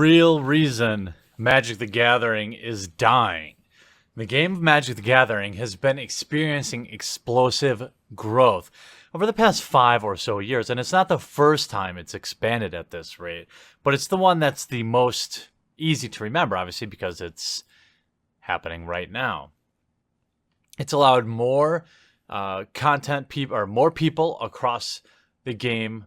real reason Magic the Gathering is dying. The game of Magic the Gathering has been experiencing explosive growth over the past 5 or so years, and it's not the first time it's expanded at this rate, but it's the one that's the most easy to remember, obviously, because it's happening right now. It's allowed more more people across the game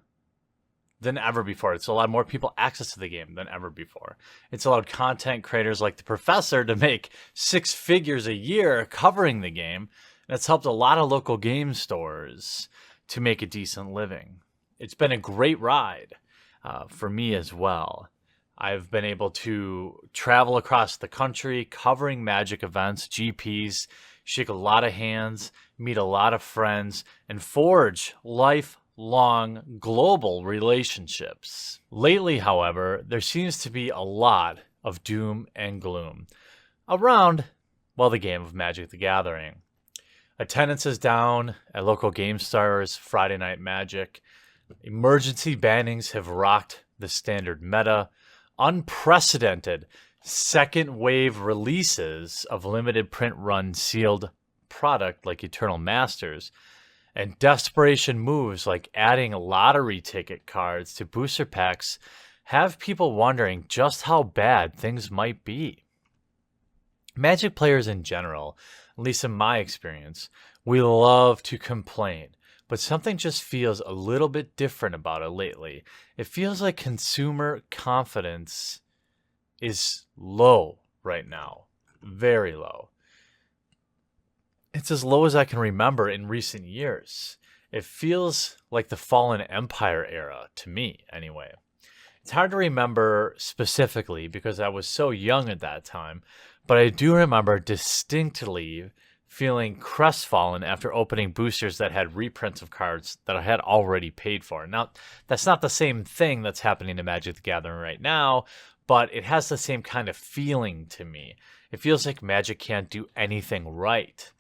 than ever before. It's allowed more people access to the game than ever before. It's allowed content creators like the Professor to make 6 figures a year covering the game. And it's helped a lot of local game stores to make a decent living. It's been a great ride for me as well. I've been able to travel across the country covering Magic events, GPs, shake a lot of hands, meet a lot of friends, and forge lifelong global relationships. Lately, however, there seems to be a lot of doom and gloom around, the game of Magic the Gathering. Attendance is down at local game stores, Friday Night Magic. Emergency bannings have rocked the standard meta. Unprecedented second wave releases of limited print run sealed product like Eternal Masters, and desperation moves like adding lottery ticket cards to booster packs have people wondering just how bad things might be. Magic players in general, at least in my experience, we love to complain, but something just feels a little bit different about it lately. It feels like consumer confidence is low right now, very low. It's as low as I can remember in recent years. It feels like the Fallen Empire era, to me anyway. It's hard to remember specifically because I was so young at that time, but I do remember distinctly feeling crestfallen after opening boosters that had reprints of cards that I had already paid for. Now, that's not the same thing that's happening to Magic the Gathering right now, but it has the same kind of feeling to me. It feels like Magic can't do anything right.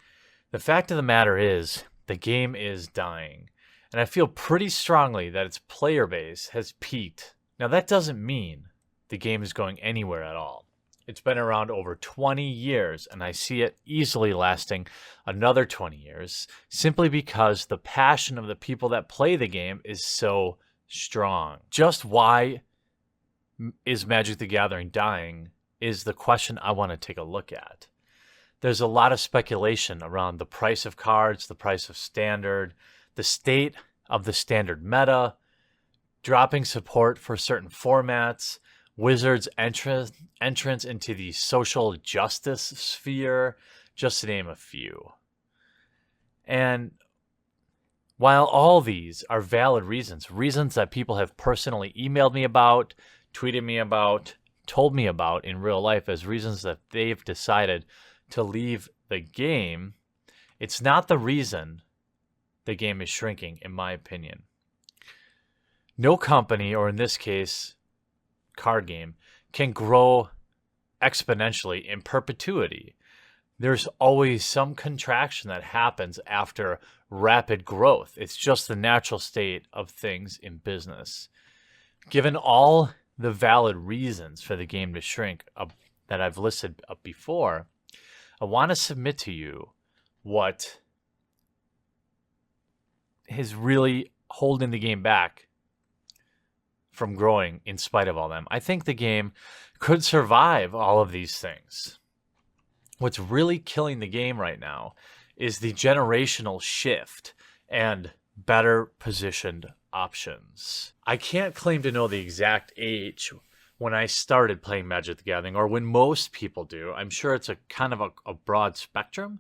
The fact of the matter is, the game is dying, and I feel pretty strongly that its player base has peaked. Now, that doesn't mean the game is going anywhere at all. It's been around over 20 years, and I see it easily lasting another 20 years, simply because the passion of the people that play the game is so strong. Just why is Magic the Gathering dying is the question I want to take a look at. There's a lot of speculation around the price of cards, the price of standard, the state of the standard meta, dropping support for certain formats, Wizards' entrance into the social justice sphere, just to name a few. And while all these are valid reasons that people have personally emailed me about, tweeted me about, told me about in real life as reasons that they've decided to leave the game, it's not the reason the game is shrinking, in my opinion. No company, or in this case, card game, can grow exponentially in perpetuity. There's always some contraction that happens after rapid growth. It's just the natural state of things in business. Given all the valid reasons for the game to shrink that I've listed up before, I want to submit to you what is really holding the game back from growing in spite of all them. I think the game could survive all of these things. What's really killing the game right now is the generational shift and better positioned options. I can't claim to know the exact age when I started playing Magic the Gathering, or when most people do. I'm sure it's a kind of a broad spectrum,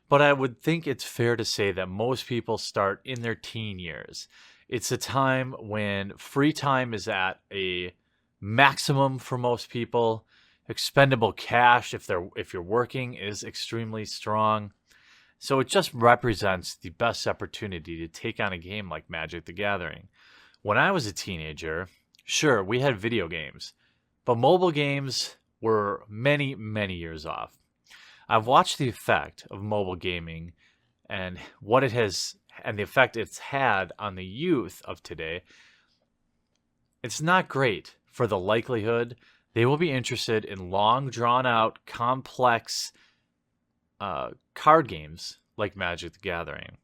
but I would think it's fair to say that most people start in their teen years. It's a time when free time is at a maximum for most people. Expendable cash, if you're working, is extremely strong. So it just represents the best opportunity to take on a game like Magic the Gathering. When I was a teenager, sure, we had video games, but mobile games were many, many years off. I've watched the effect of mobile gaming and what it has, and the effect it's had on the youth of today. It's not great for the likelihood They will be interested in long, drawn out, complex card games like Magic the Gathering.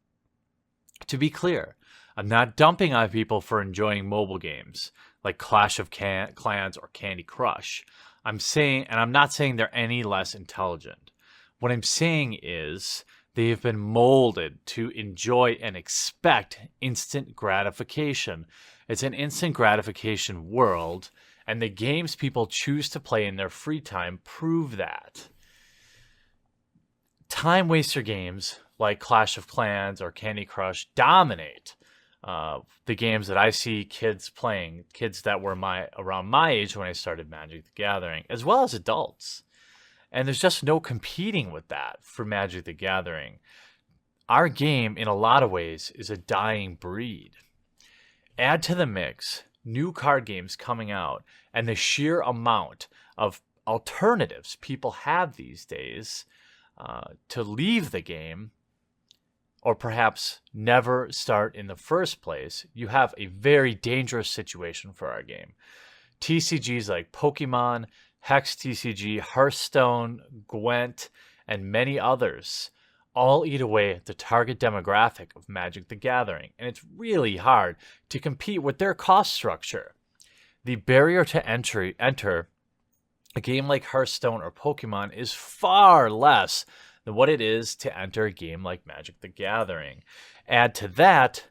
To be clear, I'm not dumping on people for enjoying mobile games like Clash of Clans or Candy Crush. I'm saying, and I'm not saying they're any less intelligent. What I'm saying is they have been molded to enjoy and expect instant gratification. It's an instant gratification world, and the games people choose to play in their free time prove that. Time waster games like Clash of Clans or Candy Crush dominate the games that I see kids playing, kids that were around my age when I started Magic the Gathering, as well as adults. And there's just no competing with that for Magic the Gathering. Our game, in a lot of ways, is a dying breed. Add to the mix new card games coming out and the sheer amount of alternatives people have these days to leave the game, or perhaps never start in the first place, you have a very dangerous situation for our game. TCGs like Pokemon, Hex TCG, Hearthstone, Gwent, and many others all eat away at the target demographic of Magic the Gathering, and it's really hard to compete with their cost structure. The barrier to enter a game like Hearthstone or Pokemon is far less than what it is to enter a game like Magic the Gathering. Add to that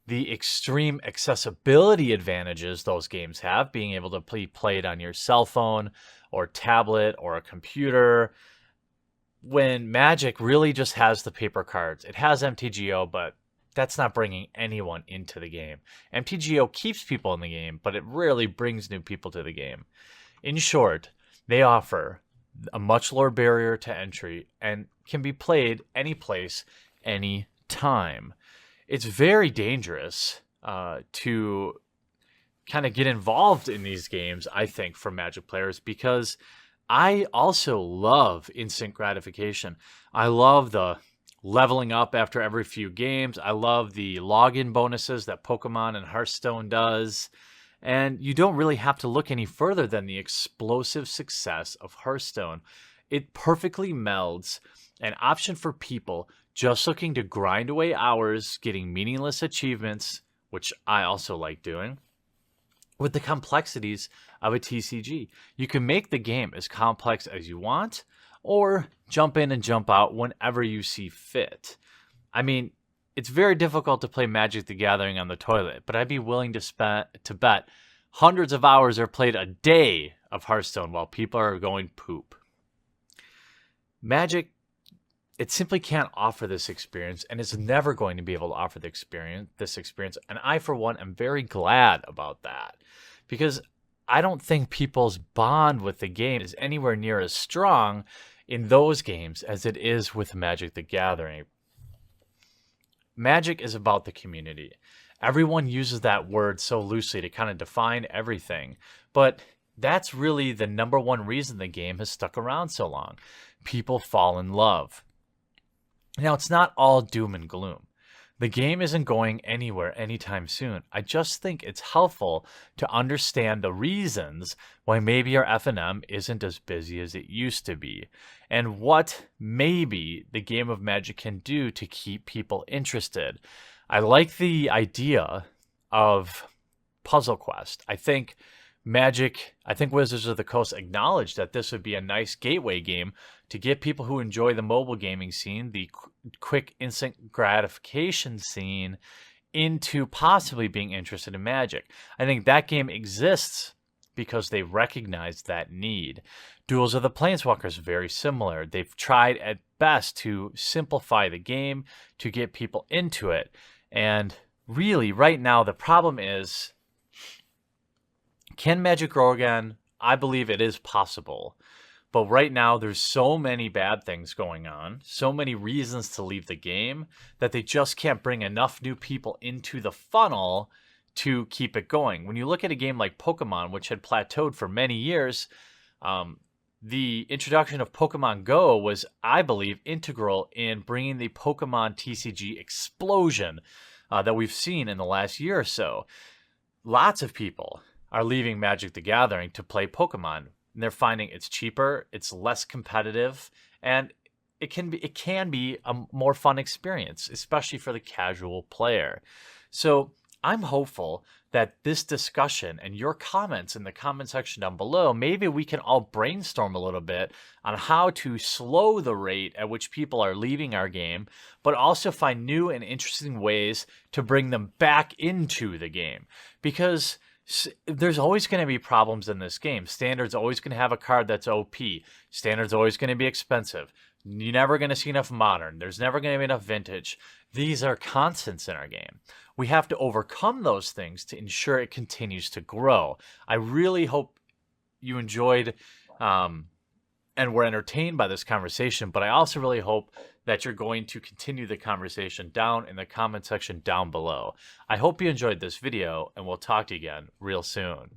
the extreme accessibility advantages those games have, being able to be played on your cell phone or tablet or a computer, when Magic really just has the paper cards. It has MTGO, but that's not bringing anyone into the game. MTGO keeps people in the game, but it rarely brings new people to the game. In short, they offer a much lower barrier to entry and can be played any place, any time. It's very dangerous to kind of get involved in these games, I think, for Magic players, because I also love instant gratification. I love the leveling up after every few games. I love the login bonuses that Pokemon and Hearthstone does. And you don't really have to look any further than the explosive success of Hearthstone. It perfectly melds an option for people just looking to grind away hours, getting meaningless achievements, which I also like doing, with the complexities of a TCG. You can make the game as complex as you want, or jump in and jump out whenever you see fit. I mean, it's very difficult to play Magic the Gathering on the toilet, but I'd be willing to bet hundreds of hours are played a day of Hearthstone while people are going poop. Magic, it simply can't offer this experience, and it's never going to be able to offer this experience. And I, for one, am very glad about that, because I don't think people's bond with the game is anywhere near as strong in those games as it is with Magic the Gathering. Magic is about the community. Everyone uses that word so loosely to kind of define everything, but that's really the number one reason the game has stuck around so long. People fall in love. Now, it's not all doom and gloom. The game isn't going anywhere anytime soon. I just think it's helpful to understand the reasons why maybe our F&M isn't as busy as it used to be, and what maybe the game of Magic can do to keep people interested. I like the idea of Puzzle Quest. I think Wizards of the Coast acknowledged that this would be a nice gateway game to get people who enjoy the mobile gaming scene, the quick instant gratification scene, into possibly being interested in Magic. I think that game exists because they recognize that need. Duels of the Planeswalkers is very similar. They've tried at best to simplify the game to get people into it. And really, right now, the problem is, can Magic grow again? I believe it is possible. But right now, there's so many bad things going on, so many reasons to leave the game, that they just can't bring enough new people into the funnel to keep it going. When you look at a game like Pokemon, which had plateaued for many years, the introduction of Pokemon Go was, I believe, integral in bringing the Pokemon TCG explosion that we've seen in the last year or so. Lots of people are leaving Magic the Gathering to play Pokemon. and they're finding it's cheaper, it's less competitive, and it can be a more fun experience, especially for the casual player. So I'm hopeful that this discussion and your comments in the comment section down below, maybe we can all brainstorm a little bit on how to slow the rate at which people are leaving our game, but also find new and interesting ways to bring them back into the game. Because there's always going to be problems in this game. Standard's always going to have a card that's OP. Standard's always going to be expensive. You're never going to see enough modern. There's never going to be enough vintage. These are constants in our game. We have to overcome those things to ensure it continues to grow. I really hope you enjoyed and were entertained by this conversation, but I also really hope that you're going to continue the conversation down in the comment section down below. I hope you enjoyed this video, and we'll talk to you again real soon.